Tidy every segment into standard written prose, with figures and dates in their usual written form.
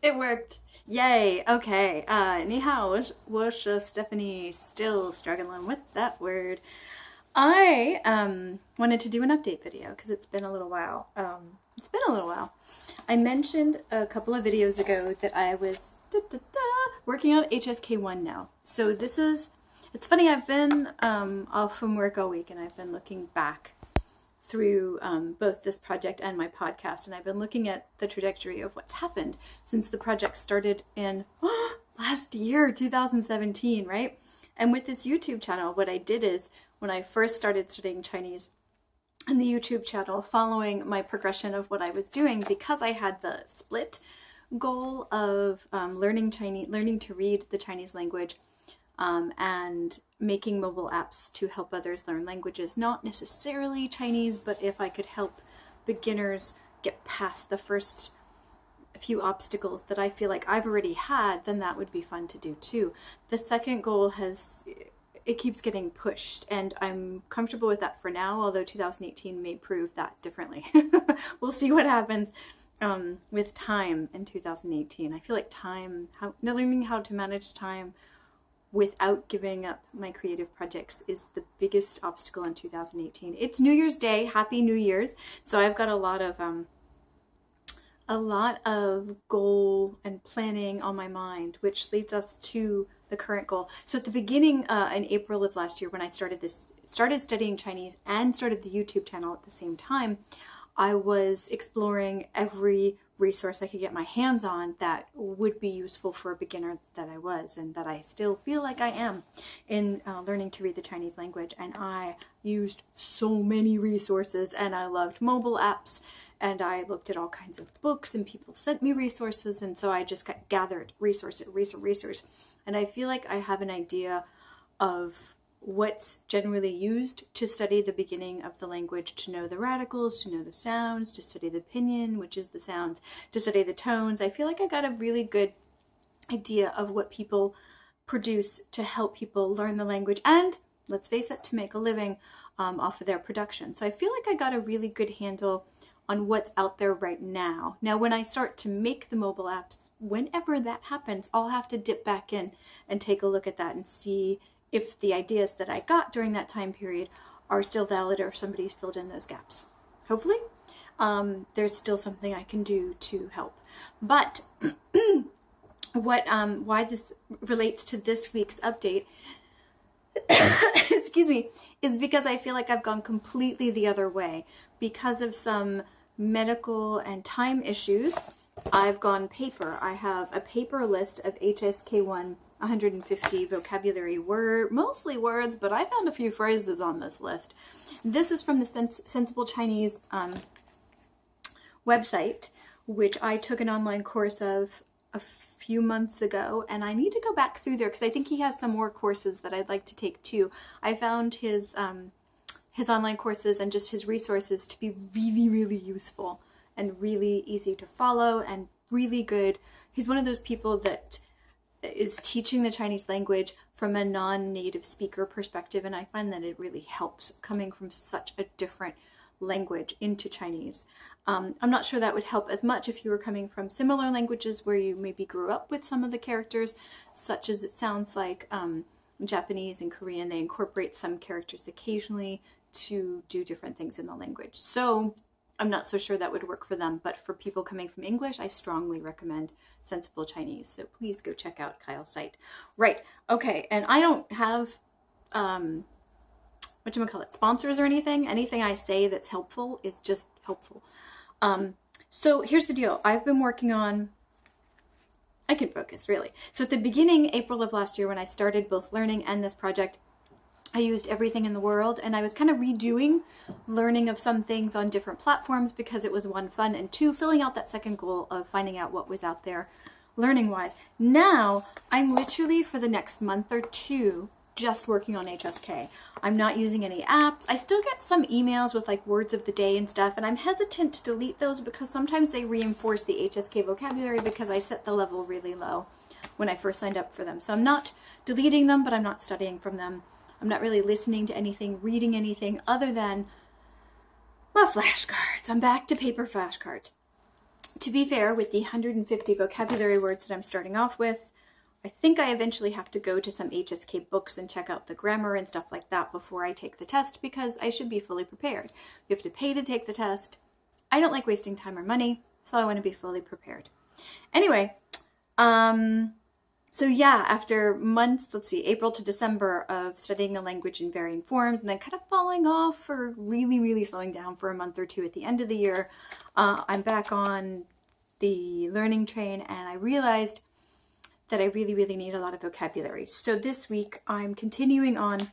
It worked. Yay. Okay. 你好, 我是 Stephanie, still struggling with that word. I wanted to do an update video because it's been a little while. I mentioned a couple of videos ago that I was working on HSK1 now. So it's funny, I've been off from work all week and I've been looking back through both this project and my podcast, and I've been looking at the trajectory of what's happened since the project started in last year, 2017, right? And with this YouTube channel, what I did is when I first started studying Chinese on the YouTube channel, following my progression of what I was doing, because I had the split goal of learning to read the Chinese language, and making mobile apps to help others learn languages, not necessarily Chinese, but if I could help beginners get past the first few obstacles that I feel like I've already had, then that would be fun to do too. The second goal it keeps getting pushed, and I'm comfortable with that for now, although 2018 may prove that differently. We'll see what happens with time in 2018. I feel like learning how to manage time without giving up my creative projects is the biggest obstacle in 2018. It's New Year's Day. Happy New Year's. So I've got a lot of goal and planning on my mind, which leads us to the current goal. So at the beginning, in April of last year, when I started studying Chinese and started the YouTube channel at the same time, I was exploring every resource I could get my hands on that would be useful for a beginner that I was, and that I still feel like I am in learning to read the Chinese language. And I used so many resources, and I loved mobile apps, and I looked at all kinds of books, and people sent me resources, and so I just gathered resource. And I feel like I have an idea of what's generally used to study the beginning of the language, to know the radicals, to know the sounds, to study the pinyin, which is the sounds, to study the tones. I feel like I got a really good idea of what people produce to help people learn the language and, let's face it, to make a living off of their production. So I feel like I got a really good handle on what's out there right now. Now, when I start to make the mobile apps, whenever that happens, I'll have to dip back in and take a look at that and see if the ideas that I got during that time period are still valid, or if somebody's filled in those gaps. Hopefully, there's still something I can do to help. But why this relates to this week's update, excuse me, is because I feel like I've gone completely the other way. Because of some medical and time issues, I've gone paper. I have a paper list of HSK1 150 vocabulary mostly words, but I found a few phrases on this list. This is from the Sensible Chinese website, which I took an online course of a few months ago, and I need to go back through there because I think he has some more courses that I'd like to take too. I found his online courses and just his resources to be really, really useful and really easy to follow and really good. He's one of those people that is teaching the Chinese language from a non-native speaker perspective, and I find that it really helps coming from such a different language into Chinese. I'm not sure that would help as much if you were coming from similar languages where you maybe grew up with some of the characters, such as it sounds like Japanese and Korean. They incorporate some characters occasionally to do different things in the language. So I'm not so sure that would work for them, but for people coming from English, I strongly recommend Sensible Chinese. So please go check out Kyle's site. Right. Okay. And I don't have, sponsors or anything. Anything I say that's helpful is just helpful. So here's the deal. I've been working on, I can focus really. So at the beginning, April of last year, when I started both learning and this project, I used everything in the world, and I was kind of redoing learning of some things on different platforms because it was one, fun, and two, filling out that second goal of finding out what was out there learning-wise. Now, I'm literally for the next month or two just working on HSK. I'm not using any apps. I still get some emails with like words of the day and stuff, and I'm hesitant to delete those because sometimes they reinforce the HSK vocabulary because I set the level really low when I first signed up for them. So I'm not deleting them, but I'm not studying from them. I'm not really listening to anything, reading anything other than my flashcards. I'm back to paper flashcards. To be fair, with the 150 vocabulary words that I'm starting off with, I think I eventually have to go to some HSK books and check out the grammar and stuff like that before I take the test, because I should be fully prepared. You have to pay to take the test. I don't like wasting time or money, so I want to be fully prepared. Anyway, so yeah, after months, let's see, April to December of studying the language in varying forms and then kind of falling off or really, really slowing down for a month or two at the end of the year, I'm back on the learning train, and I realized that I really, really need a lot of vocabulary. So this week I'm continuing on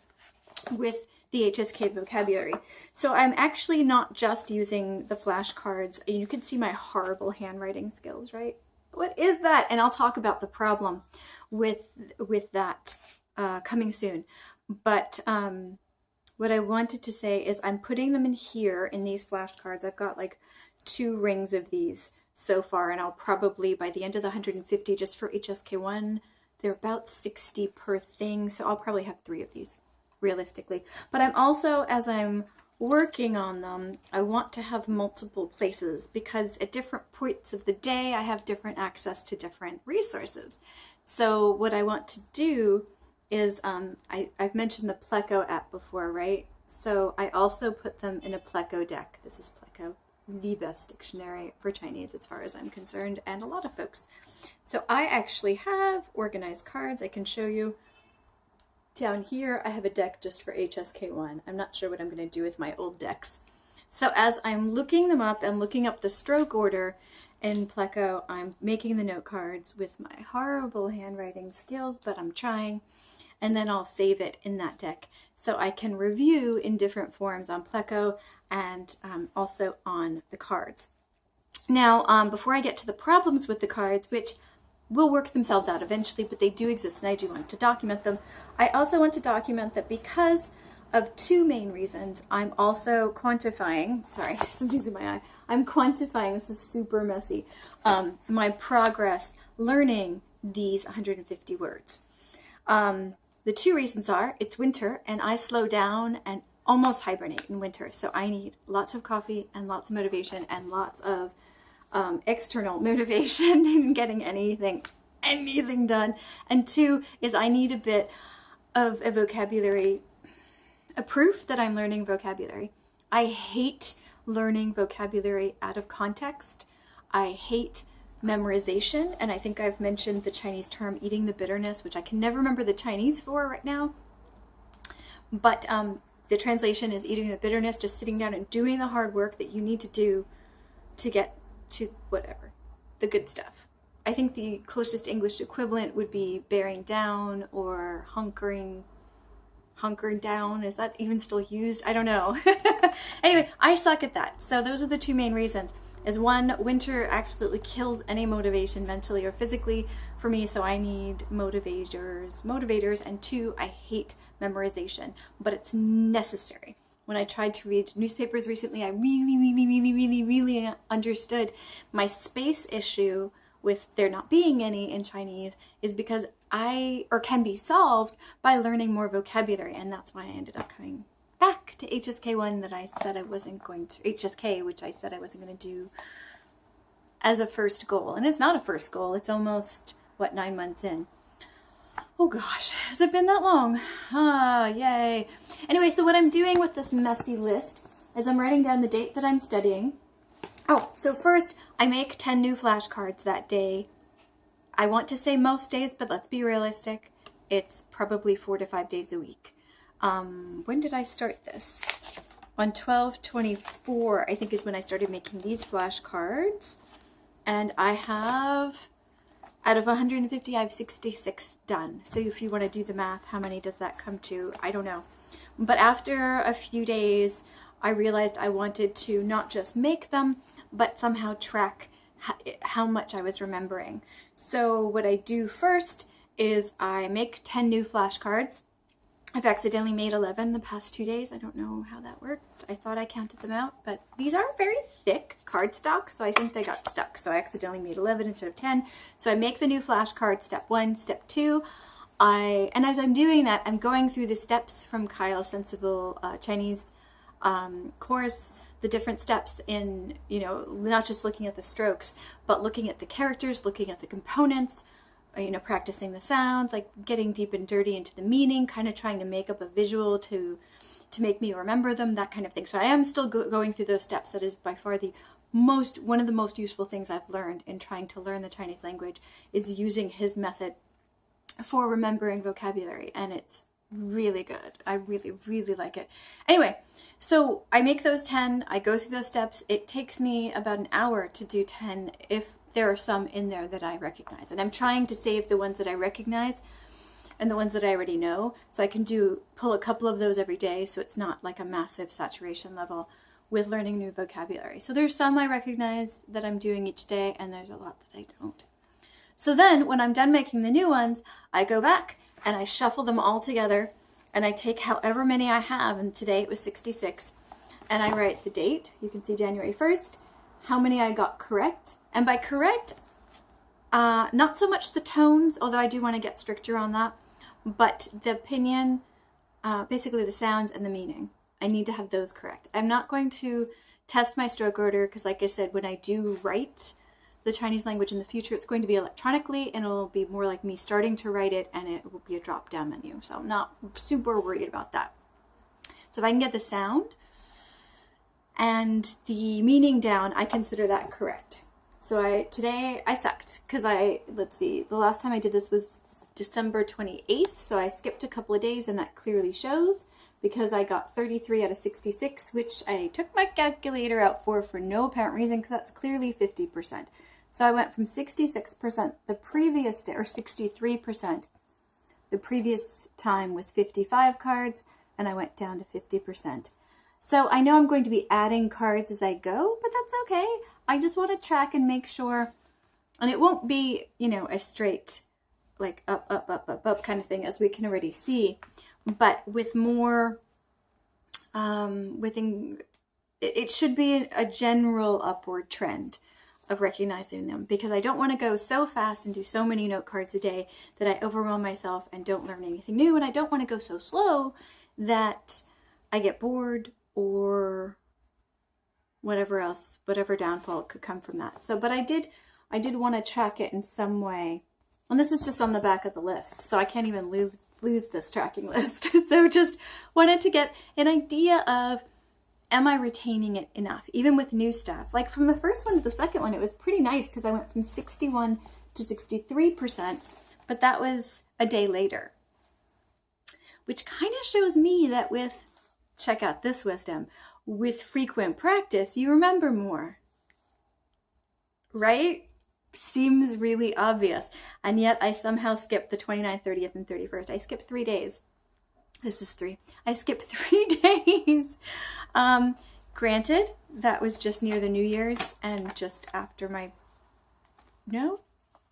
with the HSK vocabulary. So I'm actually not just using the flashcards. You can see my horrible handwriting skills, right? What is that? And I'll talk about the problem with that coming soon. But what I wanted to say is I'm putting them in here in these flashcards. I've got like 2 rings of these so far, and I'll probably, by the end of the 150, just for HSK1, they're about 60 per thing, so I'll probably have 3 of these, realistically. But I'm also, as I'm working on them, I want to have multiple places, because at different points of the day, I have different access to different resources. So what I want to do is, I've mentioned the Pleco app before, right? So I also put them in a Pleco deck. This is Pleco, the best dictionary for Chinese as far as I'm concerned, and a lot of folks. So I actually have organized cards I can show you. Down here I have a deck just for HSK1. I'm not sure what I'm going to do with my old decks. So as I'm looking them up and looking up the stroke order in Pleco, I'm making the note cards with my horrible handwriting skills, but I'm trying. And then I'll save it in that deck so I can review in different forms on Pleco and also on the cards. Now, before I get to the problems with the cards, which will work themselves out eventually, but they do exist and I do want to document them, I also want to document that because of 2 main reasons, I'm also quantifying, sorry, something's in my eye, I'm quantifying, this is super messy, my progress learning these 150 words. The 2 reasons are, it's winter and I slow down and almost hibernate in winter. So I need lots of coffee and lots of motivation and lots of external motivation in getting anything done. And 2 is I need a bit of a vocabulary, a proof that I'm learning vocabulary. I hate learning vocabulary out of context. I hate memorization, and I think I've mentioned the Chinese term eating the bitterness, which I can never remember the Chinese for right now. But the translation is eating the bitterness, just sitting down and doing the hard work that you need to do to get to whatever, the good stuff. I think the closest English equivalent would be bearing down or hunkering down. Is that even still used? I don't know. Anyway, I suck at that. So those are the 2 main reasons. As 1, winter absolutely kills any motivation mentally or physically for me, so I need motivators, and 2, I hate memorization, but it's necessary. When I tried to read newspapers recently, I really understood my space issue with there not being any in Chinese is because can be solved by learning more vocabulary, and that's why I ended up coming back to HSK1 that I said I wasn't going to, HSK, which I said I wasn't going to do as a first goal. And it's not a first goal, it's almost, 9 months in. Oh gosh, has it been that long? Yay. Anyway, so what I'm doing with this messy list is I'm writing down the date that I'm studying. Oh, so first I make 10 new flashcards that day. I want to say most days, but let's be realistic. It's probably 4 to 5 days a week. When did I start this? On 12/24, I think is when I started making these flashcards. And I have, out of 150, I have 66 done. So if you want to do the math, how many does that come to? I don't know. But after a few days, I realized I wanted to not just make them, but somehow track how much I was remembering. So what I do first is I make 10 new flashcards. I've accidentally made 11 the past 2 days. I don't know how that worked. I thought I counted them out, but these aren't very thick cardstock, so I think they got stuck. So I accidentally made 11 instead of 10. So I make the new flashcard, step 1, step 2. And as I'm doing that, I'm going through the steps from Kyle's Sensible Chinese course, the different steps in, not just looking at the strokes, but looking at the characters, looking at the components, practicing the sounds, like getting deep and dirty into the meaning, kind of trying to make up a visual to make me remember them, that kind of thing. So I am still going through those steps. That is by far one of the most useful things I've learned in trying to learn the Chinese language, is using his method for remembering vocabulary, and it's really good. I really, really like it. Anyway, so I make those 10, I go through those steps. It takes me about an hour to do 10 if there are some in there that I recognize. And I'm trying to save the ones that I recognize and the ones that I already know, so I can pull a couple of those every day, so it's not like a massive saturation level with learning new vocabulary. So there's some I recognize that I'm doing each day, and there's a lot that I don't. So then when I'm done making the new ones, I go back and I shuffle them all together, and I take however many I have, and today it was 66, and I write the date. You can see January 1st, how many I got correct. And by correct, not so much the tones, although I do want to get stricter on that, but the opinion, basically the sounds and the meaning. I need to have those correct. I'm not going to test my stroke order because, like I said, when I do write the Chinese language in the future, it's going to be electronically, and it'll be more like me starting to write it, and it will be a drop-down menu. So I'm not super worried about that. So if I can get the sound and the meaning down, I consider that correct. So today I sucked because let's see, the last time I did this was December 28th, so I skipped a couple of days, and that clearly shows because I got 33 out of 66, which I took my calculator out for no apparent reason, because that's clearly 50%. So I went from 66% the previous day, or 63% the previous time with 55 cards, and I went down to 50%. So I know I'm going to be adding cards as I go, but that's okay. I just want to track and make sure, and it won't be, a straight, like up kind of thing, as we can already see, but with more, it should be a general upward trend of recognizing them, because I don't want to go so fast and do so many note cards a day that I overwhelm myself and don't learn anything new, and I don't want to go so slow that I get bored or whatever downfall could come from that. So, but I did want to track it in some way, and this is just on the back of the list, so I can't even lose this tracking list. So just wanted to get an idea of, am I retaining it enough, even with new stuff? Like from the first one to the second one, it was pretty nice because I went from 61 to 63%, but that was a day later, which kind of shows me that check out this wisdom, with frequent practice, you remember more, right? Seems really obvious. And yet I somehow skipped the 29th, 30th, and 31st. I skipped 3 days. This is 3. I skipped 3 days. Granted, that was just near the New Year's and just after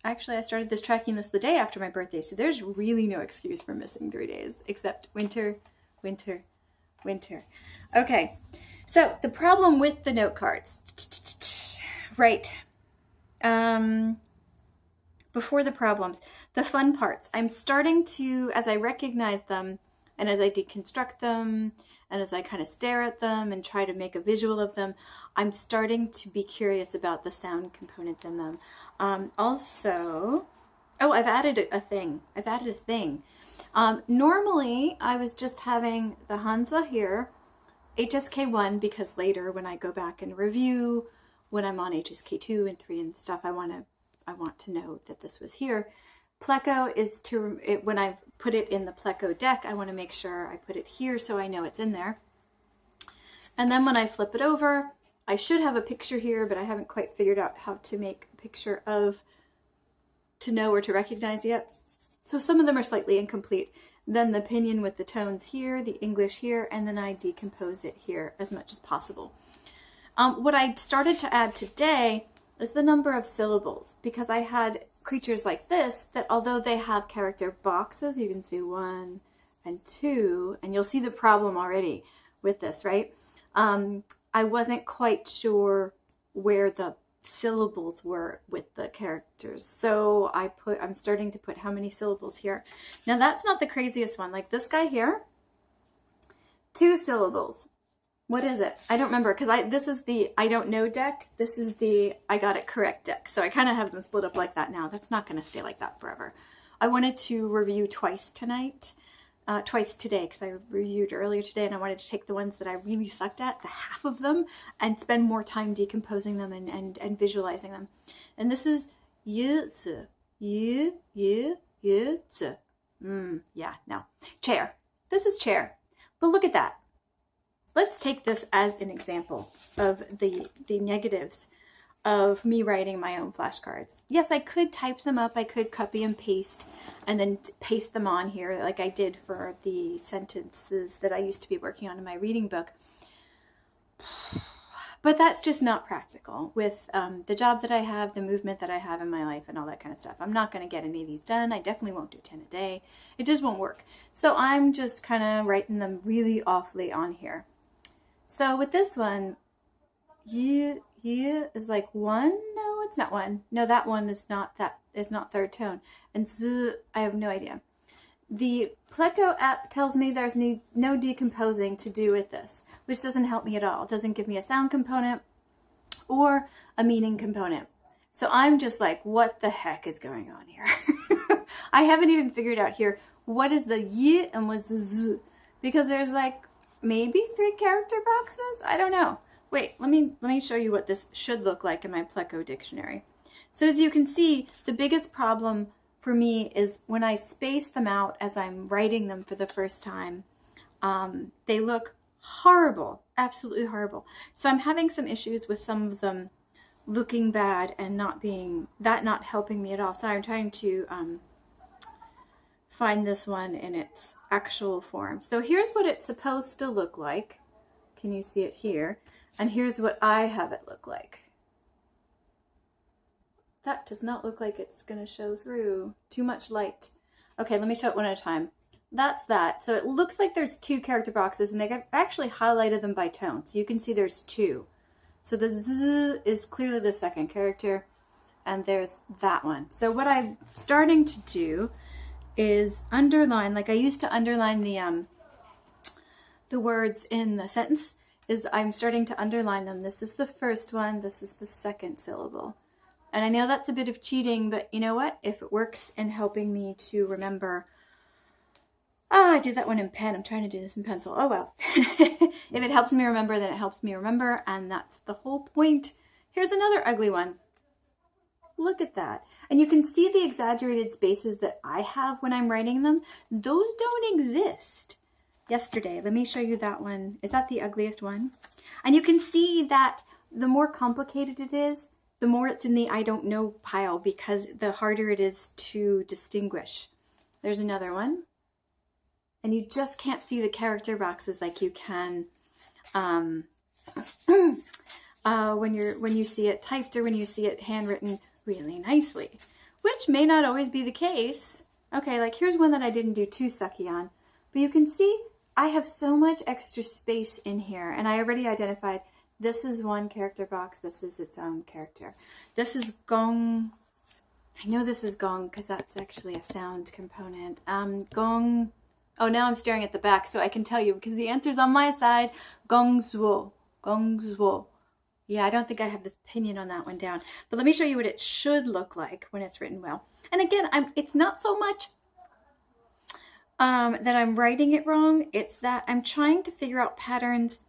actually I started this tracking list the day after my birthday. So there's really no excuse for missing 3 days, except winter. Okay, so the problem with the note cards, right? Before the problems, the fun parts. I'm starting to, as I recognize them and as I deconstruct them and as I kind of stare at them and try to make a visual of them, I'm starting to be curious about the sound components in them. Also, I've added a thing. Normally, I was just having the Hansa here, HSK1, because later when I go back and review, when I'm on HSK2 and 3 and stuff, I want to know that this was here. Pleco is when I put it in the Pleco deck, I want to make sure I put it here so I know it's in there. And then when I flip it over, I should have a picture here, but I haven't quite figured out how to make a picture to know or to recognize yet. So some of them are slightly incomplete. Then the pinyin with the tones here, the English here, and then I decompose it here as much as possible. What I started to add today is the number of syllables, because I had creatures like this that, although they have character boxes, you can see 1 and 2, and you'll see the problem already with this, right? I wasn't quite sure where the syllables were with the characters, so I'm starting to put how many syllables here. Now that's not the craziest one. Like this guy here, 2 syllables. What is it? I don't remember because this is the I don't know deck. This is the I got it correct deck. So I kind of have them split up like that now. That's not going to stay like that forever. I wanted to review twice tonight, twice today because I reviewed earlier today and I wanted to take the ones that I really sucked at, the half of them, and spend more time decomposing them and visualizing them. And this is yutsu, yutsu. Yeah, no. Chair. This is chair. But look at that. Let's take this as an example of the negatives of me writing my own flashcards. Yes, I could type them up. I could copy and paste and then paste them on here like I did for the sentences that I used to be working on in my reading book. But that's just not practical with the job that I have, the movement that I have in my life and all that kind of stuff. I'm not going to get any of these done. I definitely won't do 10 a day. It just won't work. So I'm just kind of writing them really awfully on here. So with this one, you is like one. No, it's not one. No, that one is not third tone. And z, I have no idea. The Pleco app tells me there's no decomposing to do with this, which doesn't help me at all. It doesn't give me a sound component or a meaning component. So I'm just like, what the heck is going on here? I haven't even figured out here what is the y and what's the z, because there's like maybe 3 character boxes. I don't know. Wait, let me show you what this should look like in my Pleco dictionary. So as you can see, the biggest problem for me is when I space them out as I'm writing them for the first time, they look horrible, absolutely horrible. So I'm having some issues with some of them looking bad and not helping me at all. So I'm trying to find this one in its actual form. So here's what it's supposed to look like. Can you see it here? And here's what I have it look like. That does not look like it's going to show through. Too much light. Okay, let me show it one at a time. That's that. So it looks like there's 2 character boxes, and they actually highlighted them by tone. So you can see there's 2. So the Z is clearly the second character, and there's that one. So what I'm starting to do is underline, like I used to underline the words in the sentence, is I'm starting to underline them. This is the first one, this is the second syllable. And I know that's a bit of cheating, but you know what? If it works in helping me to remember, I did that one in pen. I'm trying to do this in pencil. Oh well. If it helps me remember, then it helps me remember, and that's the whole point. Here's another ugly one. Look at that. And you can see the exaggerated spaces that I have when I'm writing them. Those don't exist. Yesterday, let me show you that one. Is that the ugliest one? And you can see that the more complicated it is, the more it's in the I don't know pile, because the harder it is to distinguish. There's another one. And you just can't see the character boxes like you can when you see it typed or when you see it handwritten really nicely, which may not always be the case. Okay, like here's one that I didn't do too sucky on, but you can see I have so much extra space in here, and I already identified this is one character box, this is its own character. This is gong. I know this is gong because that's actually a sound component. Gong. Oh, now I'm staring at the back so I can tell you because the answer's on my side. Gong zuo. Gong zuo. Yeah, I don't think I have the opinion on that one down. But let me show you what it should look like when it's written well. And again, it's not so much that I'm writing it wrong. It's that I'm trying to figure out patterns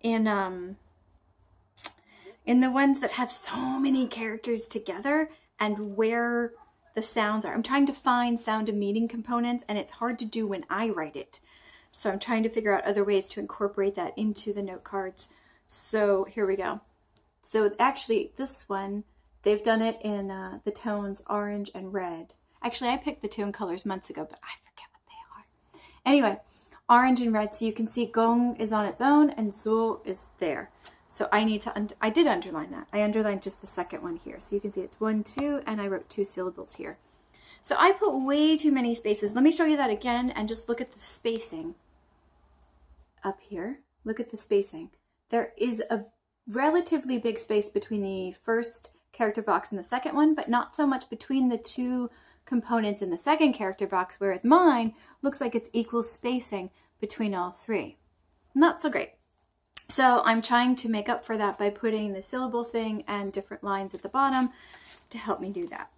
in the ones that have so many characters together and where the sounds are. I'm trying to find sound and meaning components, and it's hard to do when I write it. So I'm trying to figure out other ways to incorporate that into the note cards. So here we go. So actually this one, they've done it in the tones orange and red. Actually, I picked the tone colors months ago, but I forget what they are. Anyway, orange and red, so you can see gong is on its own and zuo is there. So I need to, I did underline that. I underlined just the second one here. So you can see it's 1, 2, and I wrote 2 syllables here. So I put way too many spaces. Let me show you that again and just look at the spacing up here. Look at the spacing. There is a relatively big space between the first character box and the second one, but not so much between the 2 components in the second character box, whereas mine looks like it's equal spacing between all 3. Not so great. So I'm trying to make up for that by putting the syllable thing and different lines at the bottom to help me do that.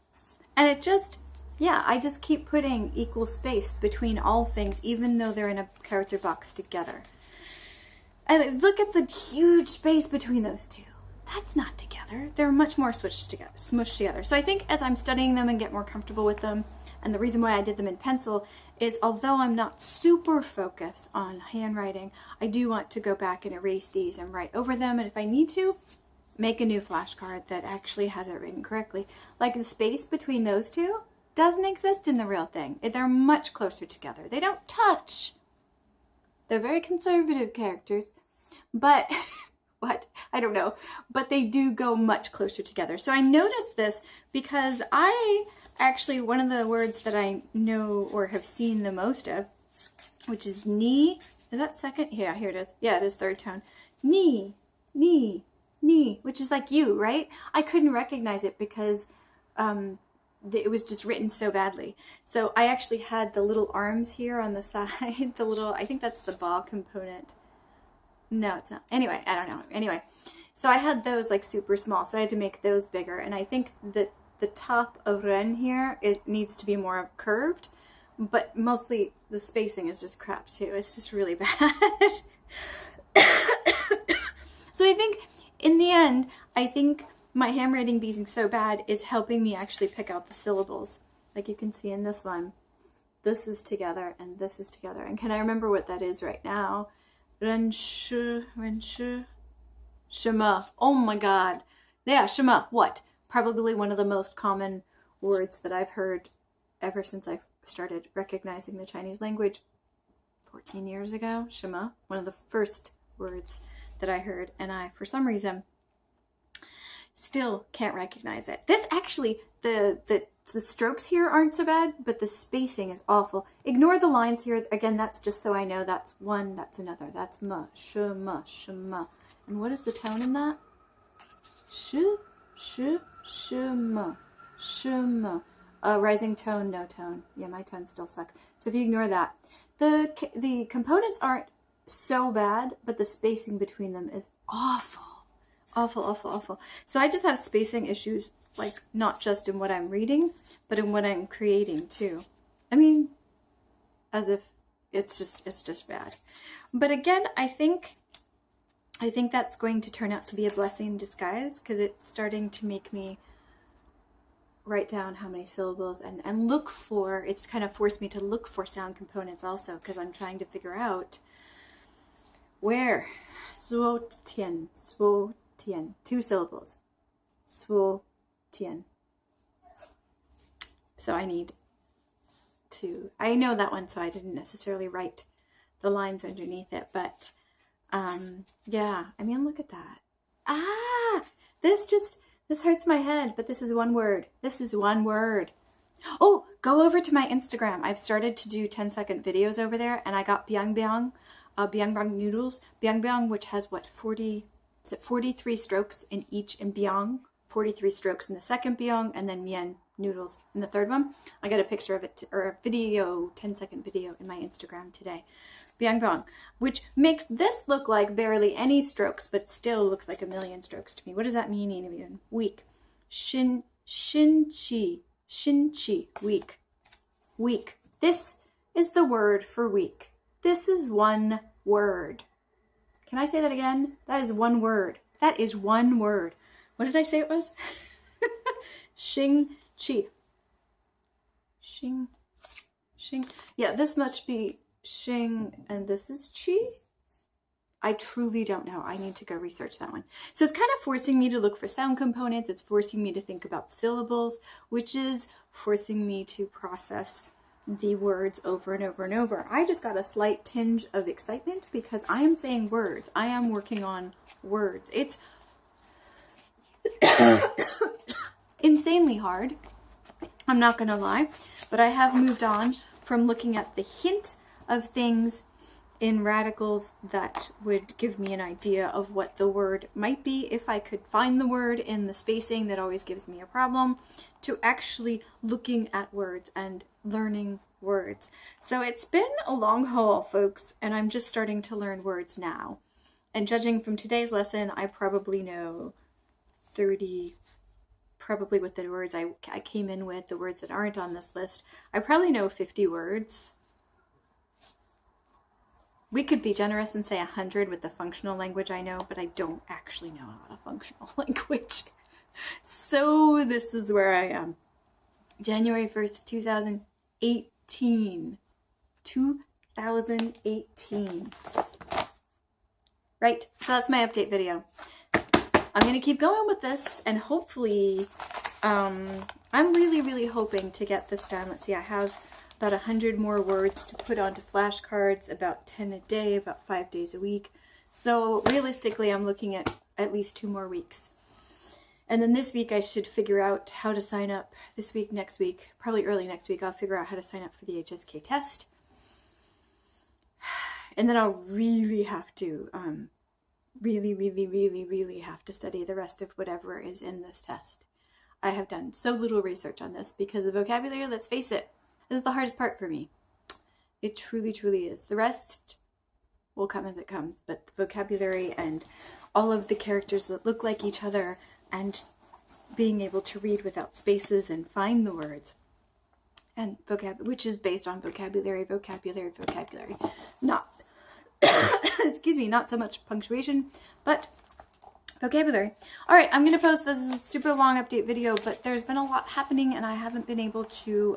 And it just, yeah, I just keep putting equal space between all things, even though they're in a character box together. And look at the huge space between those two. That's not together. They're much more smushed together. So I think as I'm studying them and get more comfortable with them, and the reason why I did them in pencil is, although I'm not super focused on handwriting, I do want to go back and erase these and write over them. And if I need to, make a new flashcard that actually has it written correctly. Like the space between those two doesn't exist in the real thing. They're much closer together. They don't touch. They're very conservative characters, but what? I don't know. But they do go much closer together. So I noticed this because I actually, one of the words that I know or have seen the most of, which is knee. Is that second? Yeah, here it is. Yeah, it is third tone. Knee, knee, knee, which is like you, right? I couldn't recognize it because it was just written so badly. So I actually had the little arms here on the side, the little, I think that's the ball component. No, it's not. Anyway, I don't know. Anyway, so I had those like super small, so I had to make those bigger. And I think that the top of Ren here, it needs to be more curved, but mostly the spacing is just crap too. It's just really bad. So I think in the end, I think my handwriting being so bad is helping me actually pick out the syllables. Like you can see in this one, this is together and this is together. And can I remember what that is right now? Ren shu, shema. Oh my God. Yeah, shema. What? Probably one of the most common words that I've heard ever since I started recognizing the Chinese language 14 years ago. Shema. One of the first words that I heard. And I, for some reason, still can't recognize it. This actually, the strokes here aren't so bad, but the spacing is awful. Ignore the lines here. Again, that's just so I know that's one, that's another. That's ma, shema, shema. And what is the tone in that? Shema, shema. Rising tone, no tone. Yeah, my tones still suck. So if you ignore that. The components aren't so bad, but the spacing between them is awful. Awful, awful, awful. So I just have spacing issues, like not just in what I'm reading, but in what I'm creating too. I mean, as if it's just bad. But again, I think that's going to turn out to be a blessing in disguise, because it's starting to make me write down how many syllables and look for, it's kind of forced me to look for sound components also, because I'm trying to figure out where suo tian, 2 syllables. Suo tian. So I need to, I know that one, so I didn't necessarily write the lines underneath it, but yeah, I mean, look at that. This hurts my head, but this is one word. This is one word. Oh, go over to my Instagram. I've started to do 10-second videos over there, and I got biang biang noodles. Biang biang, which has what, 43 strokes in each in biang, 43 strokes in the second biang, and then mian noodles in the third one. I got a picture of it, or a video, 10-second video in my Instagram today. Biang biang, which makes this look like barely any strokes, but still looks like a million strokes to me. What does that mean even? Weak. Shin chi, weak. Weak. This is the word for weak. This is one word. Can I say that again? That is one word. That is one word. What did I say it was? Xing chi. Xing. Yeah, this must be Xing, and this is chi. I truly don't know. I need to go research that one. So it's kind of forcing me to look for sound components. It's forcing me to think about syllables, which is forcing me to process the words over and over and over. I just got a slight tinge of excitement because I am saying words. I am working on words. It's insanely hard. I'm not going to lie, but I have moved on from looking at the hint of things in radicals that would give me an idea of what the word might be if I could find the word in the spacing that always gives me a problem, to actually looking at words and learning words. So it's been a long haul, folks, and I'm just starting to learn words now. And judging from today's lesson, I probably know 30, probably with the words I came in with, the words that aren't on this list, I probably know 50 words. We could be generous and say 100 with the functional language I know, but I don't actually know a lot of functional language. So this is where I am. January 1st, 2018. 2018. Right, so that's my update video. I'm going to keep going with this, and hopefully, I'm really hoping to get this done. Let's see, I have about 100 more words to put onto flashcards, about 10 a day, about 5 days a week. So realistically, I'm looking at least 2 more weeks. And then this week I should figure out how to sign up. This week, next week, probably early next week, I'll figure out how to sign up for the HSK test. And then I'll really have to, really have to study the rest of whatever is in this test. I have done so little research on this because the vocabulary, let's face it, is the hardest part for me. It truly is. The rest will come as it comes, but the vocabulary and all of the characters that look like each other and being able to read without spaces and find the words and which is based on vocabulary. Not, excuse me, not so much punctuation, but vocabulary. All right, I'm going to post this as a super long update video, but there's been a lot happening and I haven't been able to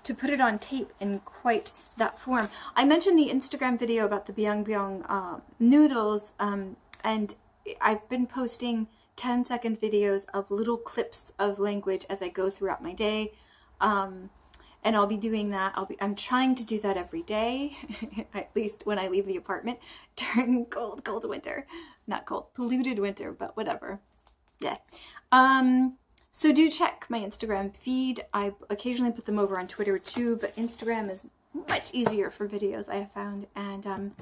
put it on tape in quite that form. I mentioned the Instagram video about the byung noodles, and I've been posting 10-second videos of little clips of language as I go throughout my day, and I'll be doing that. I'm trying to do that every day, at least when I leave the apartment during cold winter. Not cold, polluted winter, but whatever. Yeah. So do check my Instagram feed. I occasionally put them over on Twitter too, but Instagram is much easier for videos, I have found. And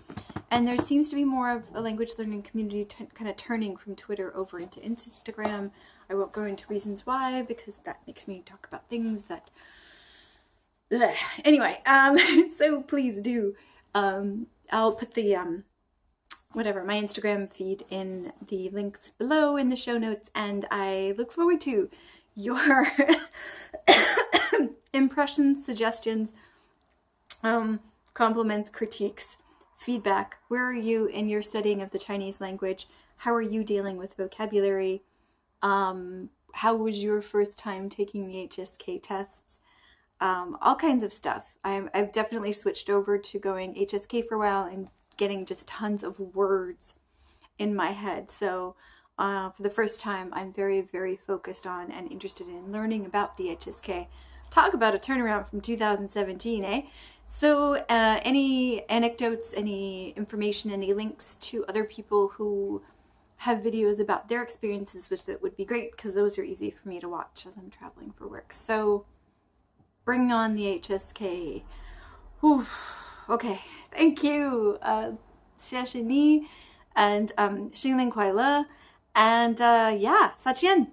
there seems to be more of a language learning community kind of turning from Twitter over into Instagram. I won't go into reasons why, because that makes me talk about things that... Ugh. Anyway, so please do. I'll put the... my Instagram feed in the links below in the show notes, and I look forward to your impressions, suggestions, compliments, critiques, feedback. Where are you in your studying of the Chinese language? How are you dealing with vocabulary? How was your first time taking the HSK tests? All kinds of stuff. I've definitely switched over to going HSK for a while and getting just tons of words in my head. So for the first time, I'm very focused on and interested in learning about the HSK. Talk about a turnaround from 2017, eh? So any anecdotes, any information, any links to other people who have videos about their experiences with it would be great, because those are easy for me to watch as I'm traveling for work. So bring on the HSK. Oof. Okay, thank you. 谢谢你 and 新年快乐 and yeah, 再见.